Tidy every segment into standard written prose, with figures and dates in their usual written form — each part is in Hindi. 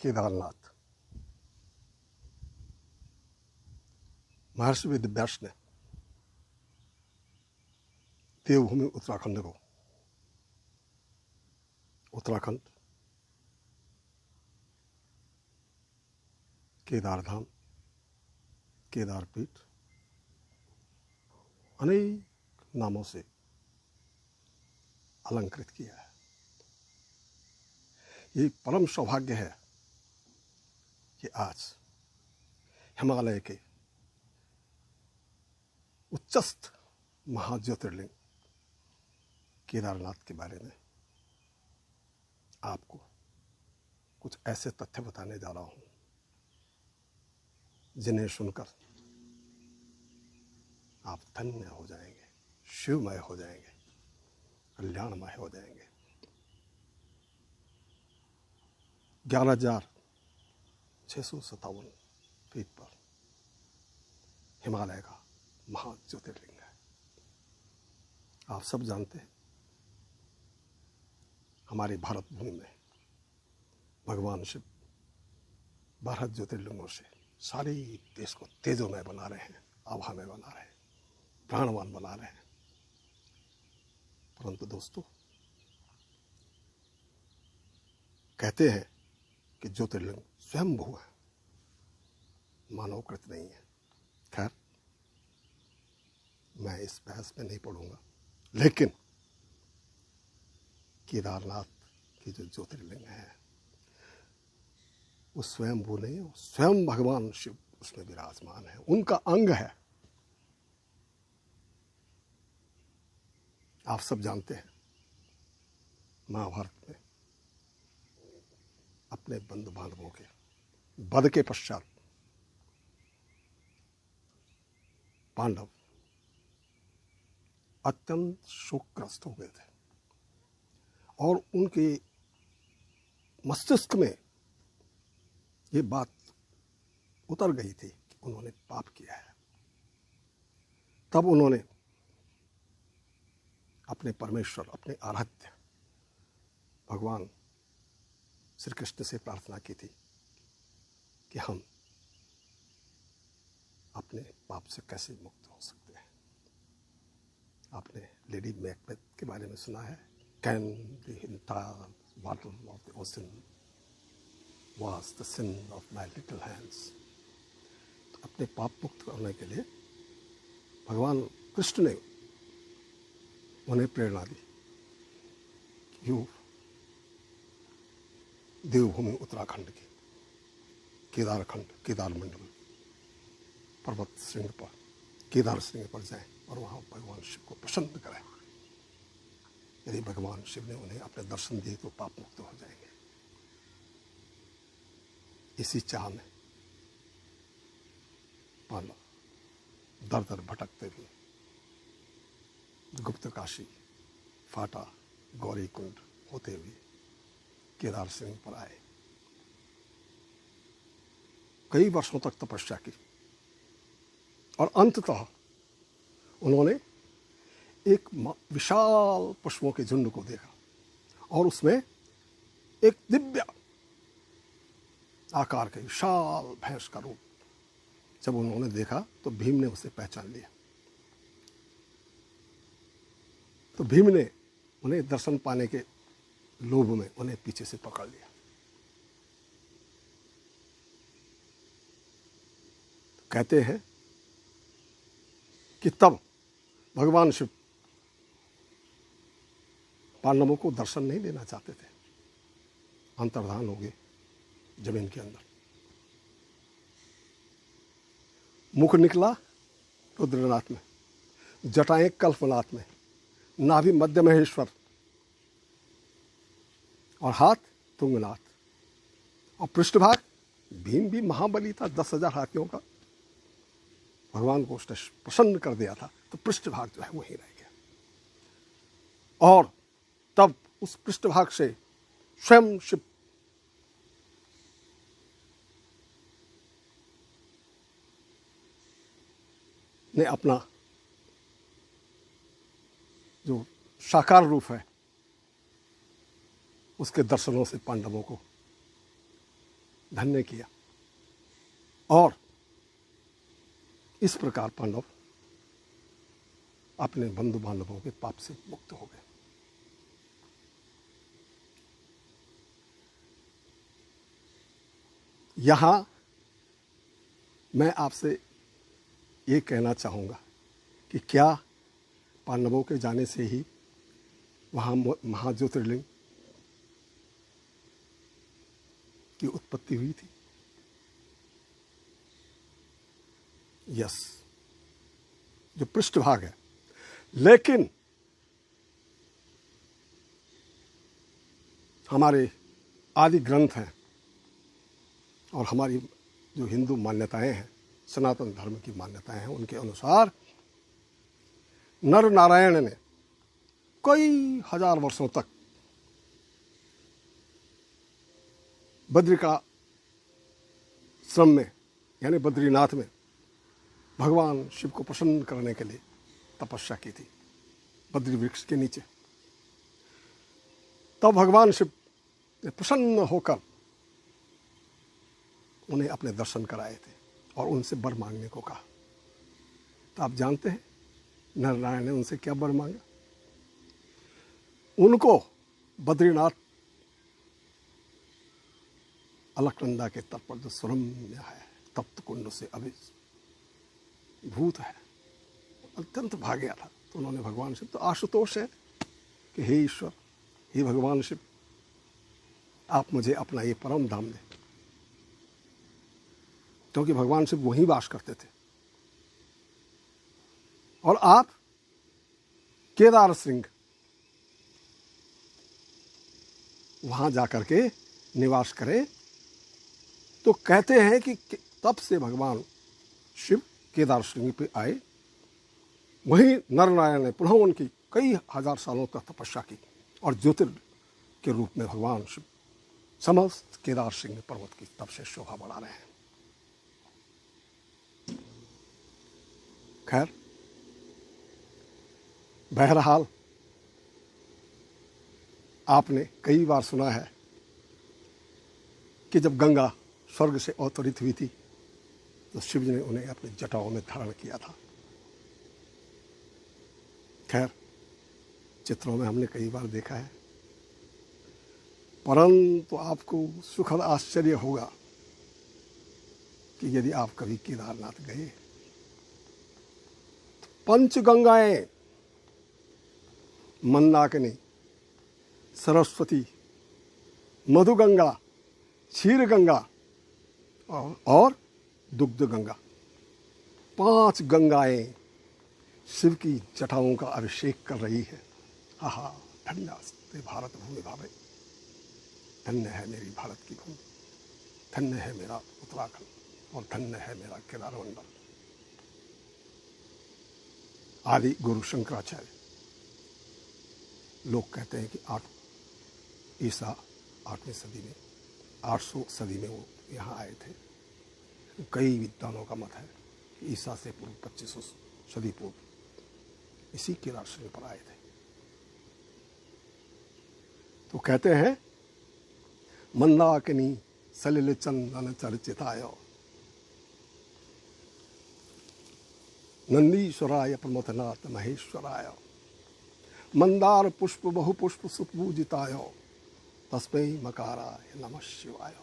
केदारनाथ। महर्षि वेदव्यास ने देवभूमि उत्तराखंड को उत्तराखंड, केदारधाम, केदारपीठ अनेक नामों से अलंकृत किया है। ये परम सौभाग्य है कि आज हिमालय के उच्चस्थ महाज्योतिर्लिंग केदारनाथ के बारे में आपको कुछ ऐसे तथ्य बताने जा रहा हूं जिन्हें सुनकर आप धन्य हो जाएंगे, शिवमय हो जाएंगे, कल्याणमय हो जाएंगे। 11,657 फीट पर हिमालय का महाज्योतिर्लिंग है। आप सब जानते हैं हमारी भारत भूमि में भगवान शिव 12 ज्योतिर्लिंगों से सारी देश को तेजोमय बना रहे हैं, आभामय बना रहे हैं, प्राणवान बना रहे हैं। परंतु दोस्तों, कहते हैं कि ज्योतिर्लिंग स्वयंभू है, मानवकृत नहीं है। खैर, मैं इस बहस में नहीं पढ़ूंगा, लेकिन केदारनाथ की जो ज्योतिर्लिंग है वो स्वयंभू नहीं है, स्वयं भगवान शिव उसमें विराजमान है, उनका अंग है। आप सब जानते हैं महाभारत में अपने बंधु बांधवों के वध के पश्चात पांडव अत्यंत शोकग्रस्त हो गए थे और उनके मस्तिष्क में ये बात उतर गई थी कि उन्होंने पाप किया है। तब उन्होंने अपने परमेश्वर, अपने आराध्य भगवान श्री कृष्ण से प्रार्थना की थी कि हम अपने पाप से कैसे मुक्त हो सकते हैं। आपने लेडी मैकबेथ के बारे में सुना है। Can the entire water of the ocean was the sin of my little hands। तो अपने पाप मुक्त करने के लिए भगवान कृष्ण ने उन्हें प्रेरणा दी कि यू देवभूमि उत्तराखंड की केदारखंड, केदार मंडल पर्वत श्रृंग पर, केदार श्रृंग पर जाएं और वहां भगवान शिव को प्रसन्न करें। यदि भगवान शिव ने उन्हें अपने दर्शन दिए तो पाप मुक्त हो जाएंगे। इसी चाह में पांडव दर दर भटकते हुए गुप्त काशी, फाटा, गौरी कुंड होते हुए केदार श्रृंग पर आए। कई वर्षों तक तपस्या की और अंततः उन्होंने एक विशाल पशुओं के झुंड को देखा और उसमें एक दिव्य आकार के विशाल भैंस का रूप जब उन्होंने देखा तो भीम ने उसे पहचान लिया। तो भीम ने उन्हें दर्शन पाने के लोभ में उन्हें पीछे से पकड़ लिया। तो कहते हैं कि तब भगवान शिव पांडवों को दर्शन नहीं देना चाहते थे, अंतर्धान हो गए जमीन के अंदर। मुख निकला रुद्रनाथ में, जटाएं कल्पनाथ में, नाभि मध्य महेश्वर और हाथ तुंगनाथ और पृष्ठभाग भीम भी महाबली था, 10,000 हाथियों का। भगवान को उसने प्रसन्न कर दिया था तो पृष्ठभाग जो है वहीं रह गया। और तब उस पृष्ठभाग से स्वयं शिव ने अपना जो साकार रूप है उसके दर्शनों से पांडवों को धन्य किया और इस प्रकार पांडव अपने बंधु बांधवों के पाप से मुक्त हो गए। यहां मैं आपसे ये कहना चाहूंगा कि क्या पांडवों के जाने से ही वहां महाज्योतिर्लिंग की उत्पत्ति हुई थी? यस, जो पृष्ठभाग है। लेकिन हमारे आदि ग्रंथ हैं और हमारी जो हिंदू मान्यताएं हैं, सनातन धर्म की मान्यताएं हैं, उनके अनुसार नर नारायण ने कई हजार वर्षों तक बद्रिका श्रम में यानी बद्रीनाथ में भगवान शिव को प्रसन्न करने के लिए तपस्या की थी, बद्री वृक्ष के नीचे। तब भगवान शिव ने प्रसन्न होकर उन्हें अपने दर्शन कराए थे और उनसे वर मांगने को कहा। तो आप जानते हैं नारायण ने उनसे क्या वर मांगा? उनको बद्रीनाथ अलकनंदा के तट पर जो सुरम्य है, तप्त कुंड से अभिभूत है, अत्यंत भाग गया था। तो उन्होंने भगवान शिव, तो आशुतोष है कि हे ईश्वर, हे भगवान शिव, आप मुझे अपना ये परम धाम दें, क्योंकि भगवान शिव वहीं वास करते थे। और आप केदार श्रृंग वहां जाकर के निवास करें। तो कहते हैं कि तब से भगवान शिव केदार श्रृंग पे आए। वहीं नर नारायण ने पुनः उनकी कई हजार सालों तक तपस्या की और ज्योतिर्लिंग के रूप में भगवान शिव समस्त केदार श्रृंग पर्वत की तब से शोभा बढ़ा रहे हैं। खैर, बहरहाल आपने कई बार सुना है कि जब गंगा स्वर्ग से अवतरित हुई थी तो शिव जी ने उन्हें अपनी जटाओं में धारण किया था। खैर, चित्रों में हमने कई बार देखा है, परंतु आपको सुखद आश्चर्य होगा कि यदि आप कभी केदारनाथ गए तो पंच गंगाएं, मंदाकिनी, सरस्वती, मधुगंगा, क्षीर गंगा और दुग्ध गंगा, 5 गंगाएं शिव की जटाओं का अभिषेक कर रही है। आहा, धन्य भारत भूमि भावे, धन्य है मेरी भारत की भूमि, धन्य है मेरा उत्तराखंड और धन्य है मेरा केदार मंडल। आदि गुरु शंकराचार्य, लोग कहते हैं कि ईसा 8वीं सदी में, 800 सदी में वो यहाँ आए थे। कई विद्वानों का मत है कि ईसा से पूर्व 2500 सदी पूर्व इसी केदार श्रृंग पर आए थे। तो कहते हैं मंदाकिनी सलिल चंदन चर्चिताय नंदीश्वराय प्रमथनाथ महेश्वराय मंदार पुष्प बहुपुष्प सुपूजिताय तस्मै मकाराय नमः शिवाय।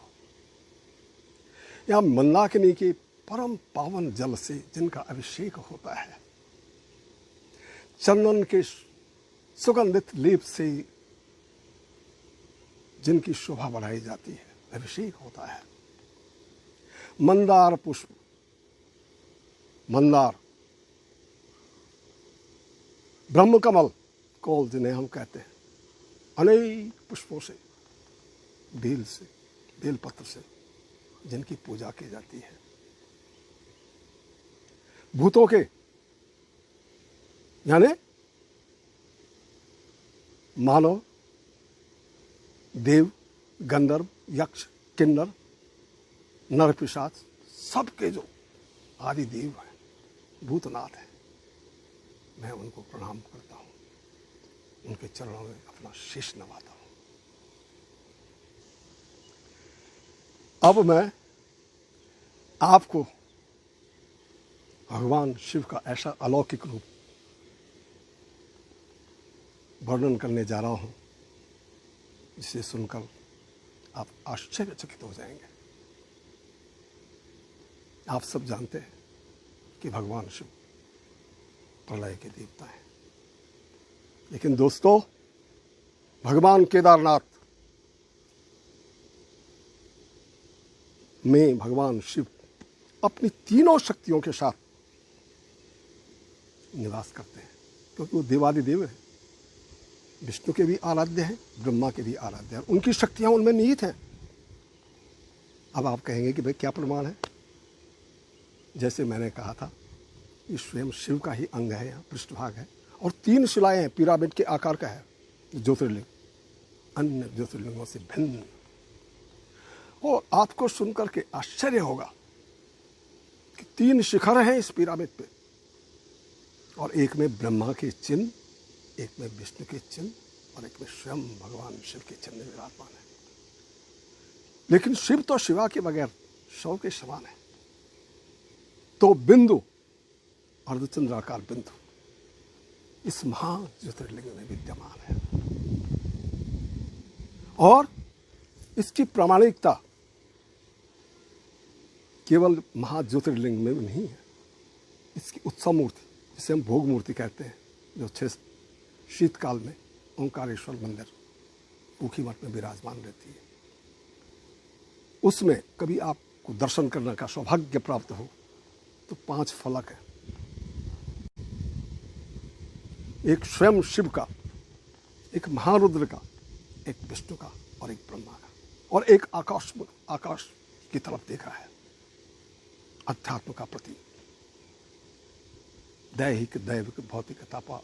यहाँ मंदाकिनी के परम पावन जल से जिनका अभिषेक होता है, चंदन के सुगंधित लेप से जिनकी शोभा बढ़ाई जाती है, अभिषेक होता है, मंदार पुष्प, मंदार, ब्रह्मकमल कौल जिन्हें हम कहते हैं, अनेक पुष्पों से, बेल से, बेल पत्र से जिनकी पूजा की जाती है, भूतों के यानी मानव, देव, गंधर्व, यक्ष, किन्नर, नर, पिशाच, सबके जो आदि देव हैं, भूतनाथ हैं, मैं उनको प्रणाम करता हूँ, उनके चरणों में अपना शीश नवाता हूँ। अब मैं आपको भगवान शिव का ऐसा अलौकिक रूप वर्णन करने जा रहा हूं जिसे सुनकर आप आश्चर्यचकित हो जाएंगे। आप सब जानते हैं कि भगवान शिव प्रलय के देवता हैं, लेकिन दोस्तों भगवान केदारनाथ में भगवान शिव अपनी तीनों शक्तियों के साथ निवास करते हैं, क्योंकि वो देवादिदेव हैं। विष्णु के भी आराध्य हैं, ब्रह्मा के भी आराध्य हैं, उनकी शक्तियां उनमें निहित हैं। अब आप कहेंगे कि भाई क्या प्रमाण है? जैसे मैंने कहा था, ये स्वयं शिव का ही अंग है, यहाँ पृष्ठभाग है, और 3 शिलाएं हैं, पिरामिड के आकार का है ज्योतिर्लिंग, अन्य ज्योतिर्लिंगों से भिन्न। और आपको सुनकर के आश्चर्य होगा कि 3 शिखर हैं इस पिरामिड पे, और एक में ब्रह्मा के चिन्ह, एक में विष्णु के चिन्ह, और एक में स्वयं भगवान शिव के चिन्ह विराजमान है। लेकिन शिव तो शिवा के बगैर शव के समान है। तो बिंदु, अर्धचंद्राकार बिंदु इस महा ज्योतिर्लिंग में विद्यमान है, और इसकी प्रामाणिकता केवल महाज्योतिर्लिंग में नहीं है। इसकी उत्सव मूर्ति, जिसे हम भोग मूर्ति कहते हैं, जो शीतकाल में ओंकारेश्वर मंदिर ऊखीमठ में विराजमान रहती है, उसमें कभी आपको दर्शन करने का सौभाग्य प्राप्त हो तो 5 फलक है। एक स्वयं शिव का, एक महारुद्र का, एक विष्णु का और एक ब्रह्मा का, और एक आकाश की तरफ देख रहा है, अध्यात्म का प्रतीक। दैहिक दैविक भौतिकता पा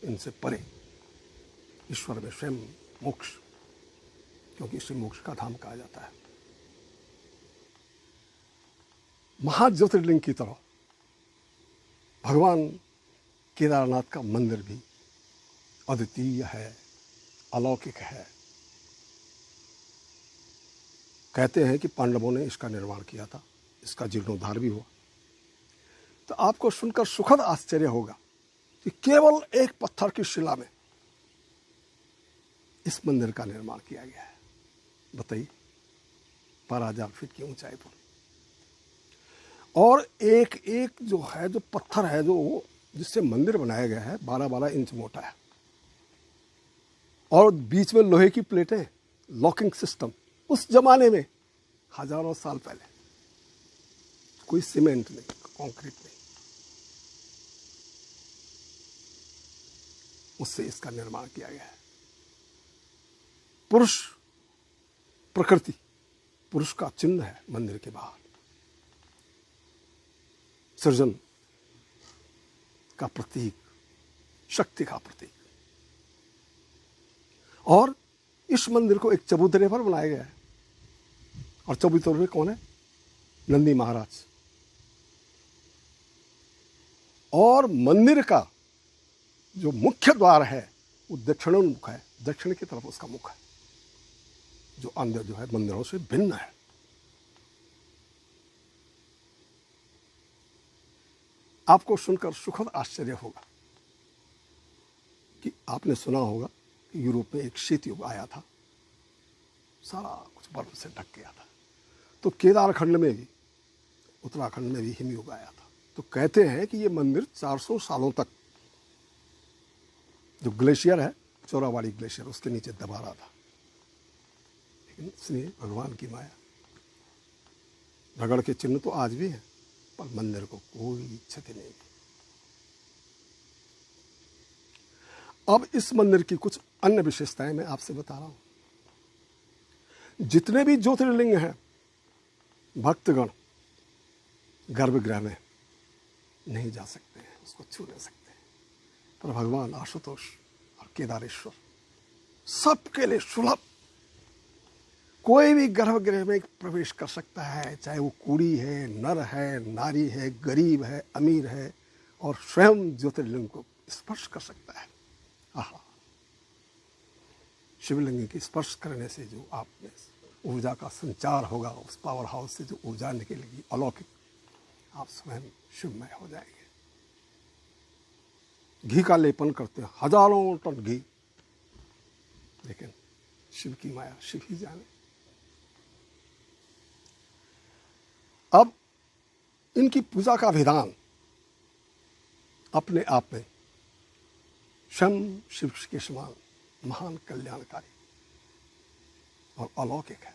इनसे परे ईश्वर में स्वयं मोक्ष, क्योंकि इसे मोक्ष का धाम कहा जाता है। महाज्योतिर्लिंग की तरह भगवान केदारनाथ का मंदिर भी अद्वितीय है, अलौकिक है। कहते हैं कि पांडवों ने इसका निर्माण किया था, इसका जीर्णोद्धार भी हुआ। तो आपको सुनकर सुखद आश्चर्य होगा कि केवल एक पत्थर की शिला में इस मंदिर का निर्माण किया गया है। बताइए, 12,000 फीट की ऊंचाई पर, और एक एक जो है, जो पत्थर है, जो जिससे मंदिर बनाया गया है, 12-12 इंच मोटा है, और बीच में लोहे की प्लेटें, लॉकिंग सिस्टम। उस जमाने में हजारों साल पहले, कोई सीमेंट नहीं, कंक्रीट नहीं, उससे इसका निर्माण किया गया है। पुरुष प्रकृति, पुरुष का चिन्ह है मंदिर के बाहर, सृजन का प्रतीक, शक्ति का प्रतीक। और इस मंदिर को एक चबूतरे पर बनाया गया है, और चबूतरे में कौन है? नंदी महाराज। और मंदिर का जो मुख्य द्वार है वो दक्षिणोन्मुख है, दक्षिण की तरफ उसका मुख है, जो अंदर जो है मंदिरों से भिन्न है। आपको सुनकर सुखद आश्चर्य होगा कि आपने सुना होगा कि यूरोप में एक शीत युग आया था, सारा कुछ बर्फ से ढक गया था। तो केदारखंड में भी, उत्तराखंड में भी हिमयुग आया था। तो कहते हैं कि ये मंदिर 400 सालों तक, जो ग्लेशियर है, चौराबाड़ी ग्लेशियर, उसके नीचे दबा रहा था। लेकिन इसलिए भगवान की माया, रगड़ के चिन्ह तो आज भी हैं, पर मंदिर को कोई क्षति नहीं की। अब इस मंदिर की कुछ अन्य विशेषताएं मैं आपसे बता रहा हूं। जितने भी ज्योतिर्लिंग हैं, भक्तगण गर्भगृह में नहीं जा सकते हैं, उसको छू नहीं सकते, पर भगवान आशुतोष और केदारेश्वर सबके लिए सुलभ। कोई भी गर्भगृह में प्रवेश कर सकता है, चाहे वो कुड़ी है, नर है, नारी है, गरीब है, अमीर है, और स्वयं ज्योतिर्लिंग को स्पर्श कर सकता है। आहा, शिवलिंग की स्पर्श करने से जो आप में ऊर्जा का संचार होगा, उस पावर हाउस से जो ऊर्जा निकलेगी अलौकिक, आप स्वयं शिवमय हो जाएंगे। घी का लेपन करते हैं, हजारों टन घी, लेकिन शिव की माया शिव ही जाने। अब इनकी पूजा का विधान अपने आप में स्वयं शिव के समान महान कल्याणकारी और अलौकिक है।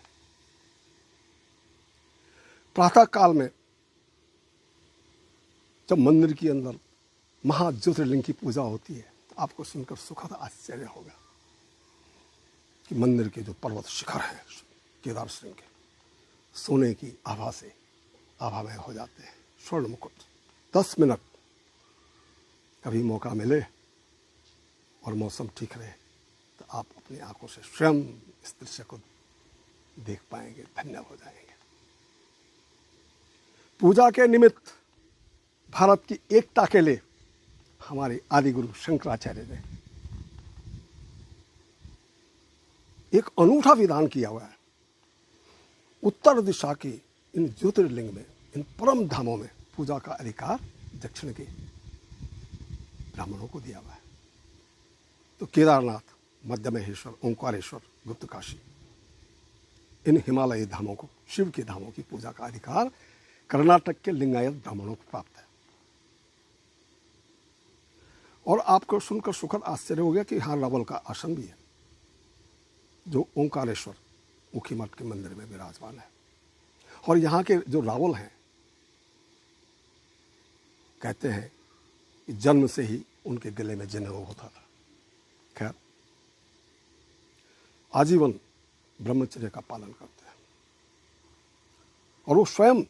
प्रातः काल में जब मंदिर के अंदर महाज्योतिर्लिंग की पूजा होती है तो आपको सुनकर सुखद आश्चर्य होगा कि मंदिर के जो पर्वत शिखर हैं केदार श्रृंग के, सोने की आभा से आभामय हो जाते हैं, स्वर्ण मुकुट। 10 मिनट कभी मौका मिले और मौसम ठीक रहे तो आप अपनी आंखों से स्वयं इस दृश्य को देख पाएंगे, धन्य हो जाएंगे। पूजा के निमित्त भारत की एकता के लिए हमारे आदि गुरु शंकराचार्य ने एक अनूठा विधान किया हुआ है। उत्तर दिशा के इन ज्योतिर्लिंग में, इन परम धामों में पूजा का अधिकार दक्षिण के ब्राह्मणों को दिया हुआ है। तो केदारनाथ, मध्य महेश्वर, ओंकारेश्वर, गुप्त काशी, इन हिमालयी धामों को, शिव के धामों की पूजा का अधिकार कर्नाटक के लिंगायत ब्राह्मणों को प्राप्त है। और आपको सुनकर सुखद आश्चर्य हो गया कि यहाँ रावल का आसन भी है, जो ओंकारेश्वर मुखी मठ के मंदिर में विराजमान है। और यहाँ के जो रावल हैं कहते हैं कि जन्म से ही उनके गले में जनेऊ होता था। खैर, आजीवन ब्रह्मचर्य का पालन करते हैं और वो स्वयं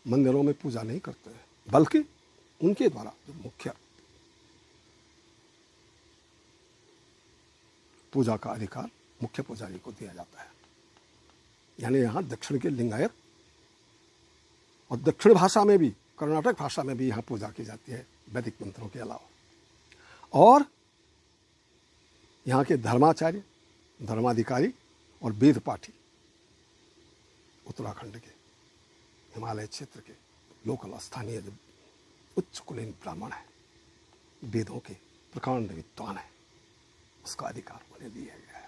मंदिरों में पूजा नहीं करते हैं, बल्कि उनके द्वारा जो मुख्य पूजा का अधिकार मुख्य पुजारी को दिया जाता है। यानी यहाँ दक्षिण के लिंगायत और दक्षिण भाषा में भी, कर्नाटक भाषा में भी यहाँ पूजा की जाती है वैदिक मंत्रों के अलावा। और यहाँ के धर्माचार्य, धर्माधिकारी और वेद पाठी उत्तराखंड के, हिमालय क्षेत्र के लोकल स्थानीय जो उच्च कुलीन ब्राह्मण है, वेदों के प्रकांड विद्वान है, उसका अधिकार उन्हें दिया गया है।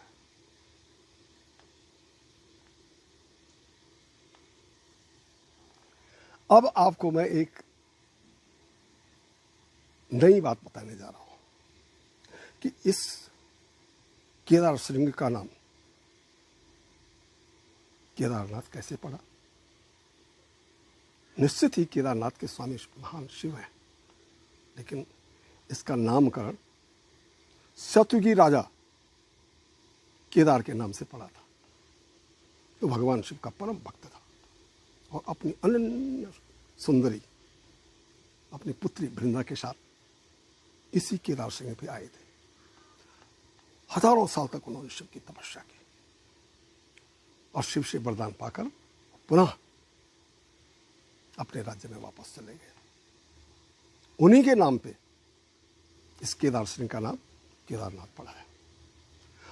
अब आपको मैं एक नई बात बताने जा रहा हूं कि इस केदार श्रृंग का नाम केदारनाथ कैसे पड़ा। निश्चित ही केदारनाथ के स्वामी महान शिव हैं, लेकिन इसका नामकरण सतयुगी राजा केदार के नाम से पड़ा था, जो भगवान शिव का परम भक्त था और अपनी अनन्य सुंदरी अपनी पुत्री वृंदा के साथ इसी केदार श्रृंग पे आए थे। हजारों साल तक उन्होंने शिव की तपस्या की और शिव से वरदान पाकर पुनः अपने राज्य में वापस चले गए। उन्हीं के नाम पे इस केदार श्रृंग का नाम केदारनाथ पड़ा है।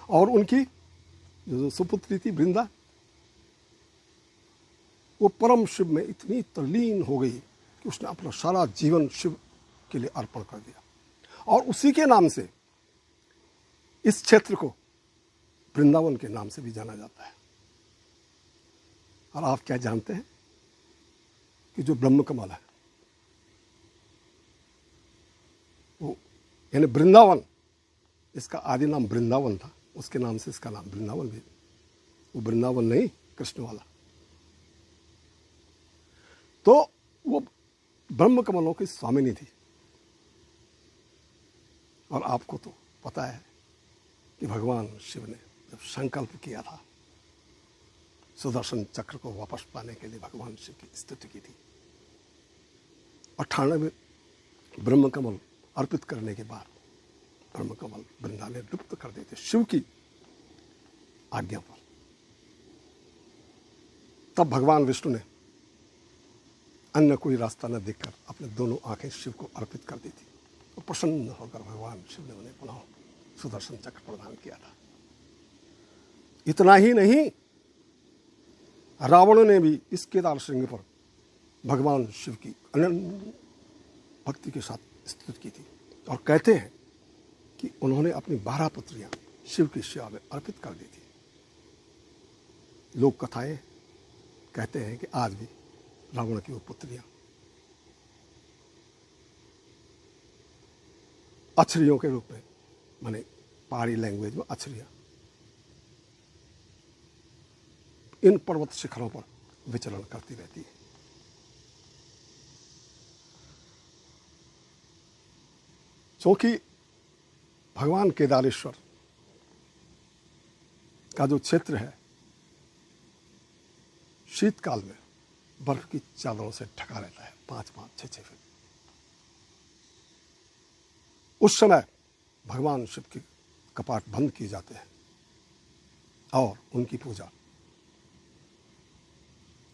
और उनकी जो सुपुत्री थी वृंदा, वो परम शिव में इतनी तल्लीन हो गई कि उसने अपना सारा जीवन शिव के लिए अर्पण कर दिया और उसी के नाम से इस क्षेत्र को वृंदावन के नाम से भी जाना जाता है। और आप क्या जानते हैं कि जो ब्रह्म कमल है वो, यानी वृंदावन, इसका आदि नाम वृंदावन था, उसके नाम से इसका नाम वृंदावन भी। वो वृंदावन नहीं, कृष्ण वाला। तो वो ब्रह्म कमलों की स्वामिनी थी। और आपको तो पता है कि भगवान शिव ने जब संकल्प किया था सुदर्शन चक्र को वापस पाने के लिए, भगवान शिव की स्तुति की थी। 98 ब्रह्म कमल अर्पित करने के बाद ब्रह्म कमल वृंदा ने लुप्त कर देते शिव की आज्ञा पर। तब भगवान विष्णु ने अन्य कोई रास्ता न देखकर अपने दोनों आंखें शिव को अर्पित कर दी थी। तो प्रसन्न होकर भगवान शिव ने उन्हें पुनः सुदर्शन चक्र प्रदान किया था। इतना ही नहीं, रावण ने भी इस केदार श्रृंग पर भगवान शिव की अनन्य भक्ति के साथ स्तुति की थी। और कहते हैं कि उन्होंने अपनी 12 पुत्रियां शिव की सेवा में अर्पित कर दी थी। लोक कथाएं कहते हैं कि आज भी रावण की वो पुत्रियां अछरियों के रूप में, माने पहाड़ी लैंग्वेज में अछरियां, इन पर्वत शिखरों पर विचरण करती रहती है। क्योंकि भगवान केदारेश्वर का जो क्षेत्र है शीतकाल में बर्फ की चादरों से ढका रहता है, 5-5, 6-6 फीट। उस समय भगवान शिव के कपाट बंद किए जाते हैं और उनकी पूजा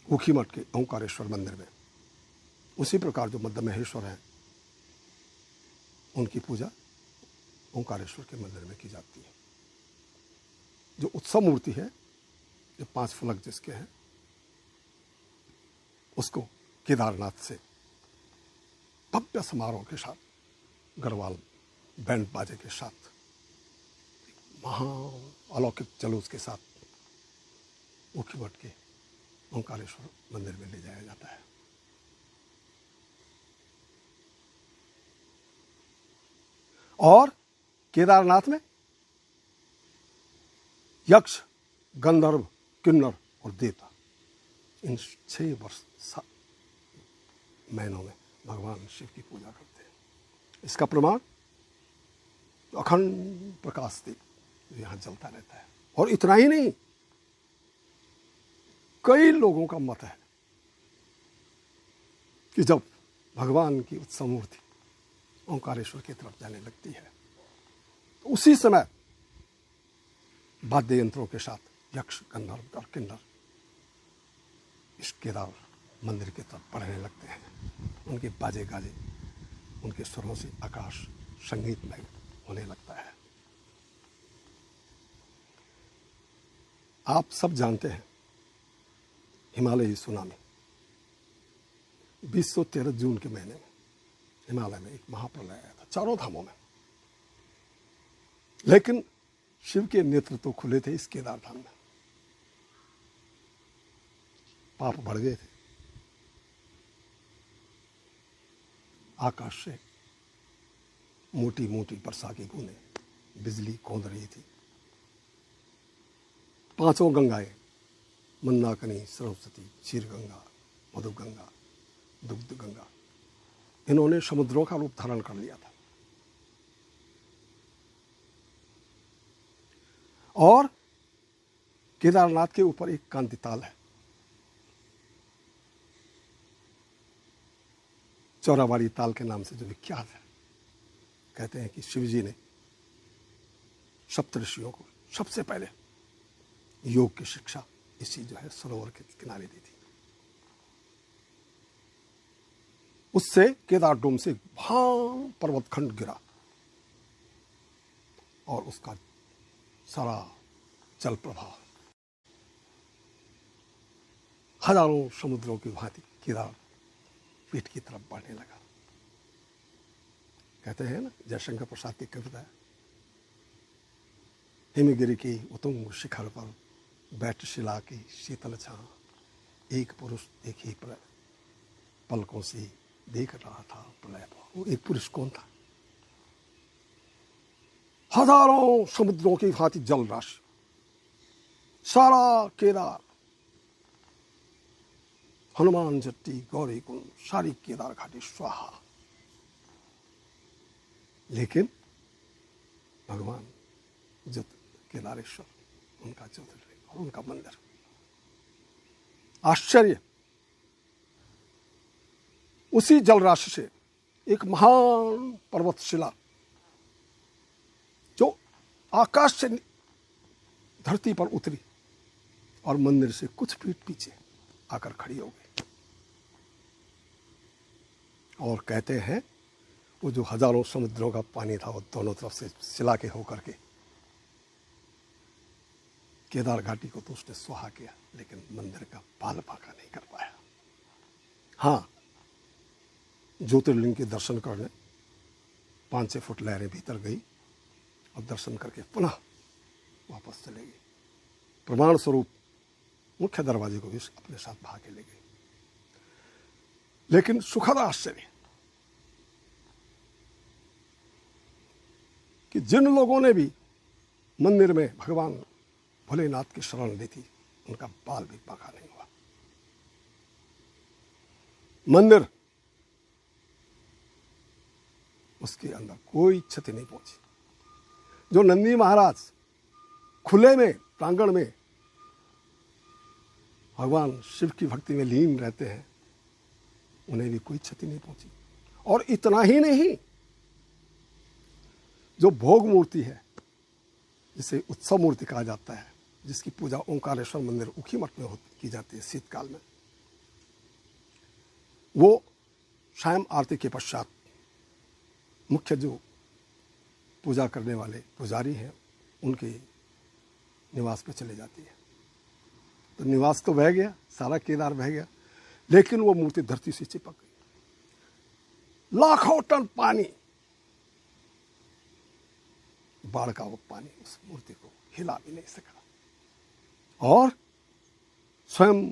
ऊखीमठ के ओंकारेश्वर मंदिर में, उसी प्रकार जो मध्य महेश्वर हैं उनकी पूजा ओंकारेश्वर के मंदिर में की जाती है। जो उत्सव मूर्ति है, जो 5 फलक जिसके हैं, उसको केदारनाथ से भव्य समारोह के साथ, गढ़वाल बैंड बाजे के साथ, महा अलौकिक जुलूस के साथ ऊखीमठ के ओंकारेश्वर मंदिर में ले जाया जाता है। और केदारनाथ में यक्ष, गंधर्व, किन्नर और देवता, इन 6 महीनों में भगवान शिव की पूजा करते हैं। इसका प्रमाण अखंड प्रकाश दीप यहां जलता रहता है। और इतना ही नहीं, कई लोगों का मत है कि जब भगवान की उत्सव मूर्ति ओंकारेश्वर की तरफ जाने लगती है तो उसी समय वाद्य यंत्रों के साथ यक्ष, गंधर्व और किन्नर इस केदार मंदिर की तरफ बढ़ने लगते हैं। उनके बाजे गाजे, उनके स्वरों से आकाश संगीतमय होने लगता है। आप सब जानते हैं हिमालयी सुनामी 2013 जून के महीने में हिमालय में एक महाप्रलय आया था, चारों धामों में। लेकिन शिव के नेतृत्व खुले थे इस केदार धाम में। पाप बढ़ गए थे, आकाश से मोटी मोटी वर्षा की बूंदें, बिजली कौंध रही थी। 5 गंगाएं, मंदाकिनी, सरस्वती, क्षीर गंगा, मधु गंगा, दुग्ध गंगा, इन्होंने समुद्रों का रूप धारण कर लिया था। और केदारनाथ के ऊपर एक कांति ताल है, चौराबाड़ी ताल के नाम से जो विख्यात है। कहते हैं कि शिव जी ने सप्तऋषियों को सबसे पहले योग की शिक्षा इसी जो है सरोवर के किनारे दी थी। उससे केदार डोम से भां पर्वतखंड गिरा और उसका सारा जल प्रवाह हजारों समुद्रों की भांति केदार पीठ की तरफ बढ़ने लगा। कहते हैं ना, जयशंकर प्रसाद की कविता है, हिमगिरी की उत्तुंग शिखर पर बैठ शिला की शीतल छां, एक पुरुष एक ही पलकों से देख रहा था प्रलय। वो एक पुरुष कौन था? हजारों समुद्रों की भांति जल राशि, सारा केदार, हनुमान जट्टी, गौरी कुंड, सारी केदार घाटी स्वाहा। लेकिन भगवान जो केदारेश्वर, उनका ज्योतिर्लिंग और उनका मंदिर, आश्चर्य, उसी जल राशि से एक महान पर्वत शिला जो आकाश से धरती पर उतरी और मंदिर से कुछ फीट पीछे आकर खड़ी हो गई। और कहते हैं वो जो हजारों समुद्रों का पानी था वो दोनों तरफ से शिला के होकर के केदार घाटी को तो उसने सुहा किया, लेकिन मंदिर का बाल बांका नहीं कर पाया। हाँ, ज्योतिर्लिंग के दर्शन करने 5-6 फुट लहरें भीतर गई और दर्शन करके पुनः वापस चले गई। प्रमाण स्वरूप मुख्य दरवाजे को भी अपने साथ भाग के ले गई। लेकिन सुखद आश्चर्य कि जिन लोगों ने भी मंदिर में भगवान भोलेनाथ की शरण ली थी, उनका बाल भी बांका नहीं हुआ। मंदिर, उसके अंदर कोई क्षति नहीं पहुंची। जो नंदी महाराज खुले में प्रांगण में भगवान शिव की भक्ति में लीन रहते हैं, उन्हें भी कोई क्षति नहीं पहुंची। और इतना ही नहीं, जो भोग मूर्ति है, जिसे उत्सव मूर्ति कहा जाता है, जिसकी पूजा ओंकारेश्वर मंदिर उखीमठ में की जाती है शीतकाल में, वो सायं आरती के पश्चात मुख्य जो पूजा करने वाले पुजारी हैं, उनके निवास पे चले जाती है। तो निवास तो बह गया, सारा केदार बह गया, लेकिन वो मूर्ति धरती से चिपक गई। लाखों टन पानी, बाढ़ का वो पानी उस मूर्ति को हिला भी नहीं सका। और स्वयं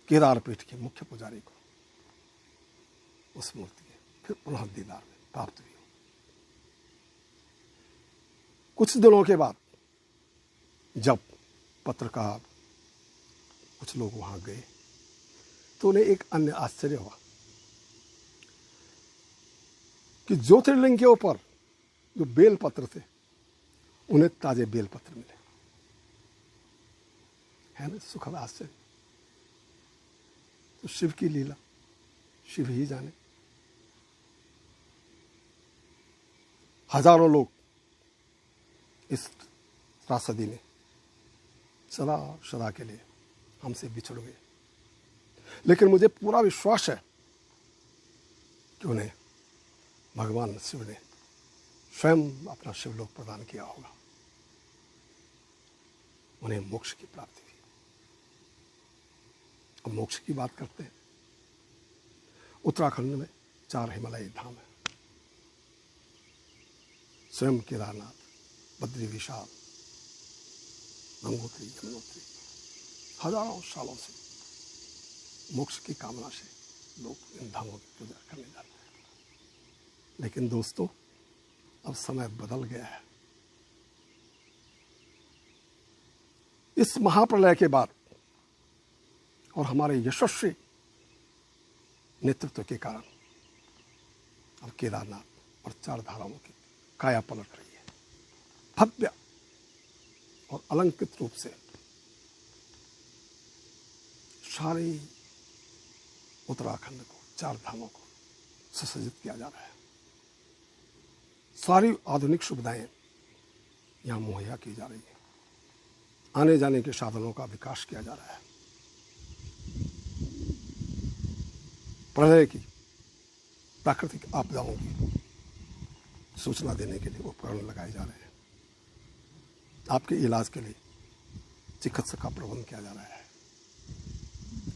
केदार पीठ के मुख्य पुजारी को उस मूर्ति के फिर पुनः दीदार में प्राप्त हुई। कुछ दिनों के बाद जब पत्रकार कुछ लोग वहां गए, तो उन्हें एक अन्य आश्चर्य हुआ कि ज्योतिर्लिंग के ऊपर जो बेलपत्र थे, उन्हें ताजे बेलपत्र मिले। है ना सुखद आश्चर्य। तो शिव की लीला शिव ही जाने। हजारों लोग इस त्रासदी में सदा सदा के लिए हमसे बिछड़ गए, लेकिन मुझे पूरा विश्वास है कि उन्हें भगवान शिव ने स्वयं अपना शिवलोक प्रदान किया होगा, उन्हें मोक्ष की प्राप्ति हुई। अब मोक्ष की बात करते हैं। उत्तराखंड में 4 हिमालयी धाम है। स्वयं केदारनाथ, बद्री विशाल, गंगोत्री, यमुनोत्री, हजारों सालों से मोक्ष की कामना से लोग इन धामों की पूजा करने जाते हैं। लेकिन दोस्तों, अब समय बदल गया है। इस महाप्रलय के बाद और हमारे यशस्वी नेतृत्व के कारण अब केदारनाथ और 4 धामों की काया पलट रही है। भव्य और अलंकृत रूप से सारे उत्तराखंड को, 4 धामों को सुसज्जित किया जा रहा है। सारी आधुनिक सुविधाएं यहां मुहैया की जा रही है। आने जाने के साधनों का विकास किया जा रहा है। प्रलय की, प्राकृतिक आपदाओं की सूचना देने के लिए उपकरण लगाए जा रहे हैं। आपके इलाज के लिए चिकित्सक का प्रबंध किया जा रहा है।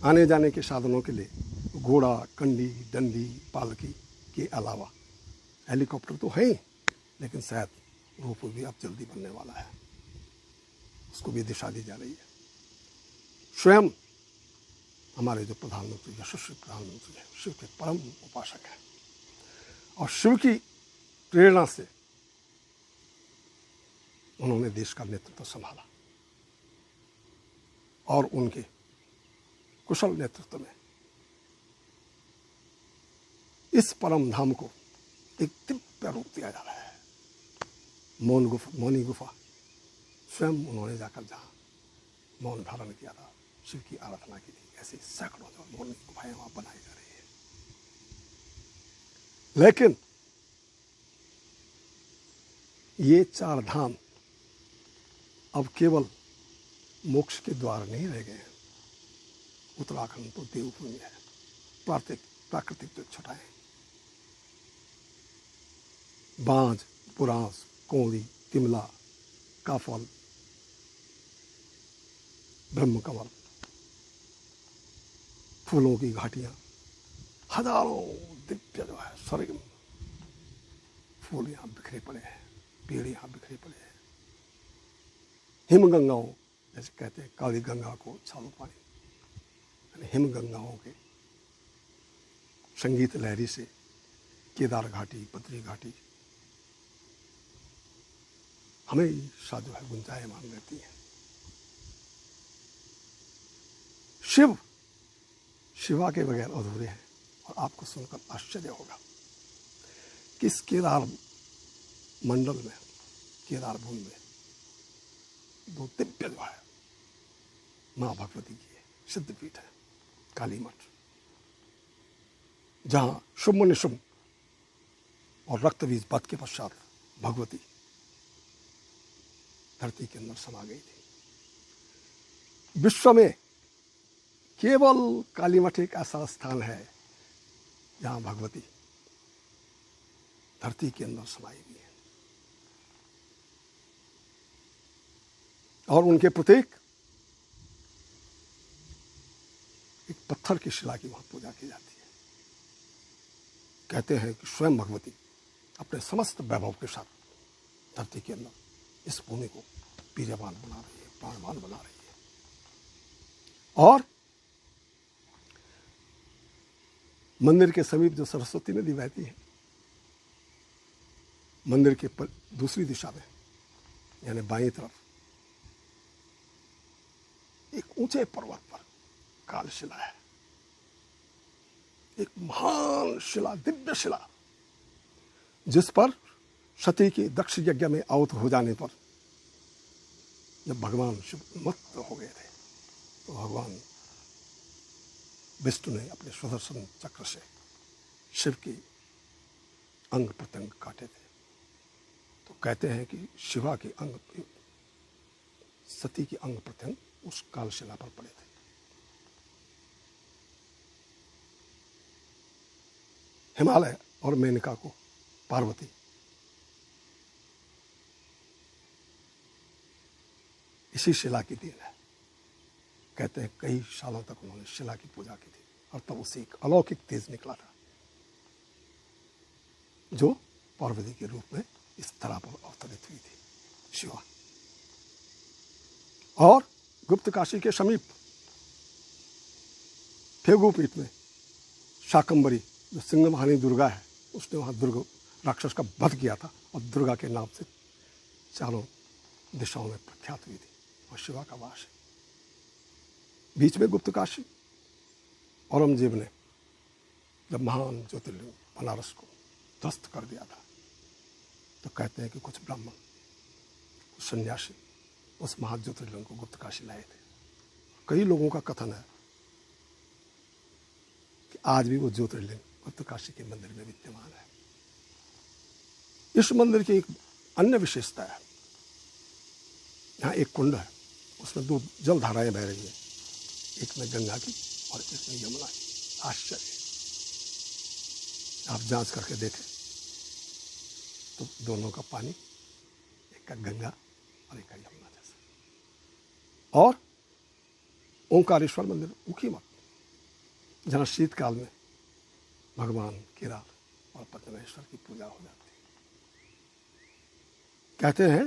आने जाने के साधनों के लिए घोड़ा, कंडी, डंडी, पालकी के अलावा हेलीकॉप्टर तो है ही, लेकिन शायद रोपवे भी अब जल्दी बनने वाला है, उसको भी दिशा दी जा रही है। स्वयं हमारे जो प्रधानमंत्री, यशस्वी प्रधानमंत्री हैं, शिव के परम उपासक हैं और शिव की प्रेरणा से उन्होंने देश का नेतृत्व संभाला और उनके कुशल नेतृत्व में इस परम धाम को एक दिव्य रूप दिया जा रहा है। मौनी गुफा स्वयं उन्होंने जाकर जहां मौन धारण किया था, शिव की आराधना की थी, ऐसे सैकड़ों जो मौनी गुफाएं वहां बनाई जा रही है। लेकिन ये 4 धाम अब केवल मोक्ष के द्वार नहीं रह गए हैं। उत्तराखंड तो देवभूमि है। प्राकृतिक जो छटाएं, बांज, पुरास, कोंदी, तिमला, काफल, ब्रह्म कमल, फूलों की घाटियां, हजारों दिव्य जो है स्वर्ग फूल यहां बिखरे पड़े हैं, पेड़ यहां बिखरे पड़े हैं। हिमगंगाओं, जैसे कहते हैं काली गंगा को छालो पानी, हिमगंगाओं के संगीत लहरी से केदार घाटी, बद्री घाटी हमेशा जो है गुंजायमान रहती है। शिव शिवा के बगैर अधूरे हैं। और आपको सुनकर आश्चर्य होगा कि इस केदार मंडल में, केदार भूमि में दो दिव्य जो है मां भगवती की है सिद्धपीठ है, काली मठ, जहां शुम्भ निशुम्भ और रक्तबीज वध के पश्चात भगवती धरती के अंदर समा गई थी। विश्व में केवल काली मठ एक ऐसा स्थान है जहां भगवती धरती के अंदर समाई हुई है। और उनके प्रतीक एक पत्थर की शिला की वहां पूजा की जाती है। कहते हैं कि स्वयं भगवती अपने समस्त वैभव के साथ धरती के अंदर इस भूमि को वीर्यवान बना रही है, प्राणवान बना रही है। और मंदिर के समीप जो सरस्वती नदी बहती है, मंदिर के दूसरी दिशा में यानी बाईं तरफ एक ऊंचे पर्वत पर काल शिला है, एक महान शिला, दिव्य शिला, जिस पर सती के दक्ष यज्ञ में आहुत हो जाने पर जब भगवान शिव मत्त हो गए थे तो भगवान विष्णु ने अपने सुदर्शन चक्र से शिव की अंग प्रत्यंग काटे थे। तो कहते हैं कि शिवा के अंग, सती के अंग प्रत्यंग उस कालशिला पर पड़े थे। हिमालय और मेनका को पार्वती इसी शिला की देन है। कहते हैं कई सालों तक उन्होंने शिला की पूजा की थी और तब उससे एक अलौकिक तेज निकला था जो पार्वती के रूप में इस तरह पर अवतरित हुई थी शिवा। और गुप्त काशी के समीप फेगुपीठ में शाकंबरी जो सिंहवाहिनी दुर्गा है, उसने वहां दुर्ग राक्षस का वध किया था और दुर्गा के नाम से चारों दिशाओं में प्रख्यात हुई थी और शिवा का वास है। बीच में गुप्त काशी। औरंगजेब ने जब महान ज्योतिर्लिंग बनारस को ध्वस्त कर दिया था तो कहते हैं कि कुछ ब्राह्मण, कुछ सन्यासी उस महान ज्योतिर्लिंग को गुप्त काशी लाए थे। कई लोगों का कथन है कि आज भी वो ज्योतिर्लिंग गुप्त काशी के मंदिर में विद्यमान है। इस मंदिर की एक अन्य विशेषता है, यहाँ एक कुंड है, उसमें दो जल धाराएं बह रही हैं, एक में गंगा की और एक में यमुना की। आश्चर्य, आप जांच करके देखें तो दोनों का पानी, एक का गंगा और एक का यमुना जैसा। और ओंकारेश्वर मंदिर ऊखीमठ, जहाँ शीतकाल में भगवान केदार और पद्मेश्वर की पूजा हो जाती है। कहते हैं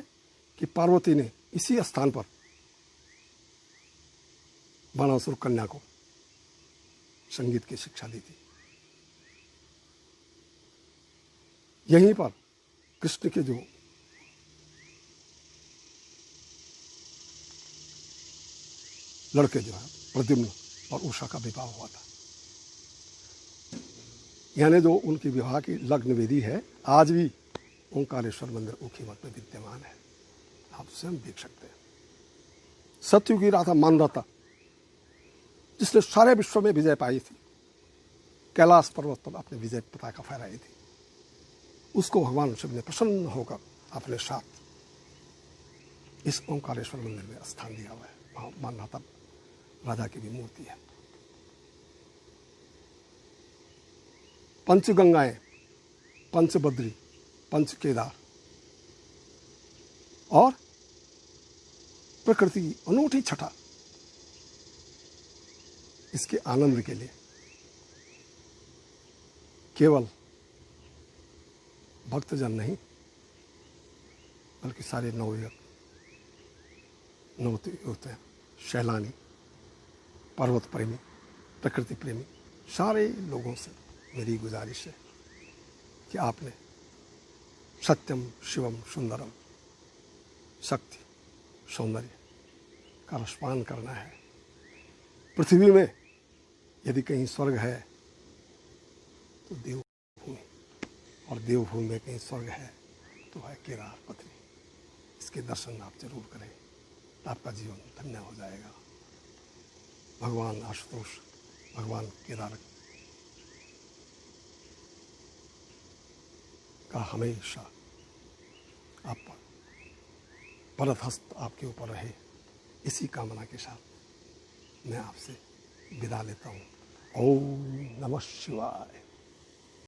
कि पार्वती ने इसी स्थान पर बाणासुर कन्या को संगीत की शिक्षा दी थी। यहीं पर कृष्ण के जो लड़के जो है प्रद्युम्न और उषा का विवाह हुआ था, यानी जो उनकी विवाह की लग्न विधि है आज भी ओंकारेश्वर मंदिर ऊखीमठ में विद्यमान है। आप स्वयं देख सकते हैं। सत्ययुग की राधा मानदाता जिसने सारे विश्व में विजय पाई थी, कैलाश पर्वत पर अपने विजय पताका फहराई थी, उसको भगवान शिव ने प्रसन्न होकर अपने साथ इस ओंकारेश्वर मंदिर में स्थान दिया हुआ है। वहां मानदाता राजा की भी मूर्ति है। पंचगंगाएं, पंचबद्री, पंच केदार और प्रकृति की अनूठी छटा इसके आनंद के लिए केवल भक्तजन नहीं बल्कि सारे नवयुवक नवयुवतियाँ, सैलानी, पर्वत प्रेमी, प्रकृति प्रेमी सारे लोगों से मेरी गुजारिश है कि आपने सत्यम शिवम सुंदरम शक्ति सौंदर्य का रसपान करना है। पृथ्वी में यदि कहीं स्वर्ग है तो देवभूमि, और देवभूमि में कहीं स्वर्ग है तो है केदार पत्री। इसके दर्शन आप जरूर करें, आपका जीवन धन्य हो जाएगा। भगवान आशुतोष, भगवान केदार का हमेशा आप पर वरद हस्त आपके ऊपर रहे, इसी कामना के साथ मैं आपसे विदा लेता हूँ। ओम नमः शिवाय।